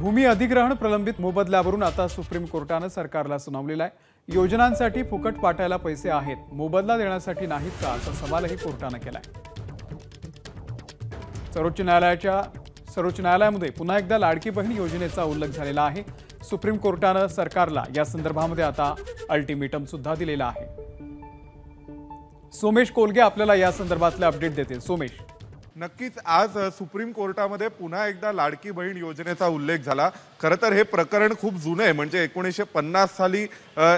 भूमी अधिग्रहण प्रलंबित मोबदल्यावरून आता सुप्रीम कोर्टाने सरकारला सुनावलेला आहे। योजनांसाठी फुकट वाटायला पैसे आहेत, मोबदला देण्यासाठी नाहीत का, असा सवालही कोर्टाने केलाय। सर्वोच्च न्यायालयामध्ये पुन्हा एकदा लाडकी बहीण योजनेचा उल्लेख झालेला आहे। सुप्रीम कोर्टाने सरकारला या संदर्भामध्ये आता अल्टिमेटम सुद्धा दिलेला आहे। सोमेश कोलगे आपल्याला या संदर्भातले अपडेट देतील। सोमेश, नक्कीच आज सुप्रीम कोर्टामध्ये पुन्हा एकदा लाडकी बहीण योजनेचा उल्लेख झाला। खरं तर हे प्रकरण खूप जुनं आहे, म्हणजे 1950 साली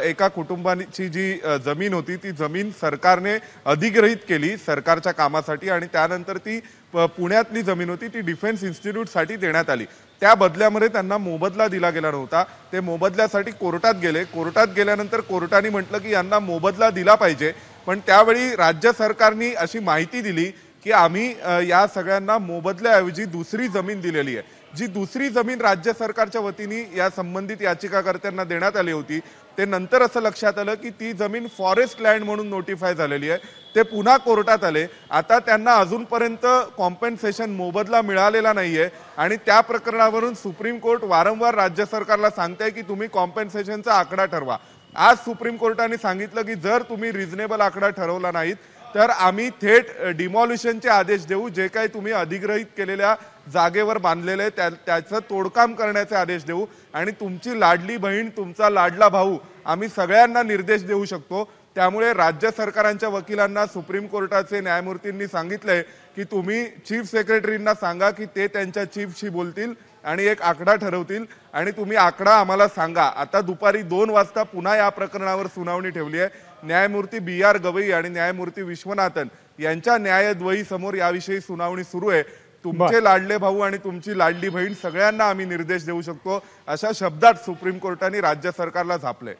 एका कुटुंबाची जी जमीन होती ती जमीन सरकारने अधिग्रहित केली सरकारच्या कामासाठी आणि त्यानंतर ती पुण्यातली जमीन होती ती डिफेन्स इन्स्टिट्यूटसाठी देण्यात आली। त्या बदल्यामध्ये त्यांना मोबदला दिला गेला नव्हता। ते मोबदल्यासाठी कोर्टात गेले। कोर्टात गेल्यानंतर कोर्टाने म्हटलं की यांना मोबदला दिला पाहिजे, पण त्यावेळी राज्य सरकारने अशी माहिती दिली की आम्ही या सगळ्यांना मोबदल्याऐवजी दुसरी जमीन दिलेली आहे। जी दुसरी जमीन राज्य सरकारच्या वतीने या संबंधित याचिकाकर्त्यांना देण्यात आली होती, ते नंतर असं लक्षात आलं की ती जमीन फॉरेस्ट लँड म्हणून नोटिफाय झालेली आहे। ते पुन्हा कोर्टात आले। आता त्यांना अजूनपर्यंत कॉम्पेन्सेशन मोबदला मिळालेला नाहीये आणि त्या प्रकरणावरून सुप्रीम कोर्ट वारंवार राज्य सरकारला सांगते की तुम्ही कॉम्पेन्सेशनचा आकडा ठरवा। आज सुप्रीम कोर्टाने सांगितलं की जर तुम्ही रिझनेबल आकडा ठरवला नाहीत तर आम्ही थेट डिमॉलिशनचे आदेश देऊ। जे काही तुम्ही अधिग्रहित केलेल्या जागेवर बांधलेले त्याचं तोडकाम करण्याचे आदेश देऊ आणि तुमची लाडली बहीण, तुमचा लाडला भाऊ आम्ही सगळ्यांना निर्देश देऊ शकतो। त्यामुळे राज्य सरकारांच्या वकिलांना सुप्रीम कोर्टाचे न्यायमूर्तींनी सांगितलंय की तुम्ही चीफ सेक्रेटरींना सांगा की ते त्यांच्या चीफशी बोलतील आणि एक आकडा ठरवतील आणि तुम्ही आकडा आम्हाला सांगा। आता दुपारी 2 वाजता पुन्हा या प्रकरणावर सुनावणी ठेवली आहे। न्यायमूर्ती BR गवई आणि न्यायमूर्ती विश्वनाथन यांच्या न्यायद्वयी समोर याविषयी सुनावणी सुरू आहे। तुमचे लाडले भाऊ आणि तुमची लाडली बहीण सगळ्यांना आम्ही निर्देश देऊ शकतो, अशा शब्दात सुप्रीम कोर्टाने राज्य सरकारला झापले।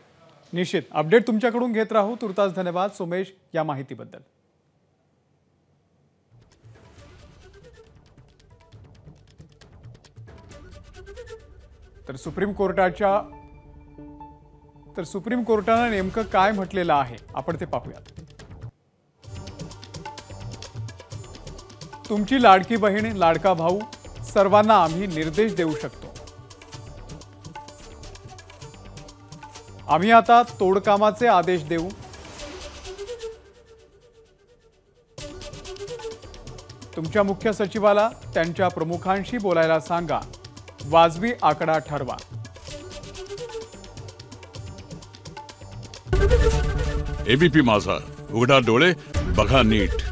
निश्चित अपडेट तुमच्याकडून घेत राहू। तुर्तास धन्यवाद सोमेश या माहितीबद्दल। तर सुप्रीम कोर्टाने नेमकं काय म्हटलेलं आहे आपण ते पाहूयात। तुमची लाडकी बहीण, लाडका भाऊ सर्वांना आम्ही निर्देश देऊ शकतो। आम्ही आता तोडकामाचे आदेश देऊ। तुमच्या मुख्य सचिवाला त्यांच्या प्रमुखांशी बोलायला सांगा। वाजवी आकडा ठरवा। एबीपी माझा, उघडा डोळे बघा नीट।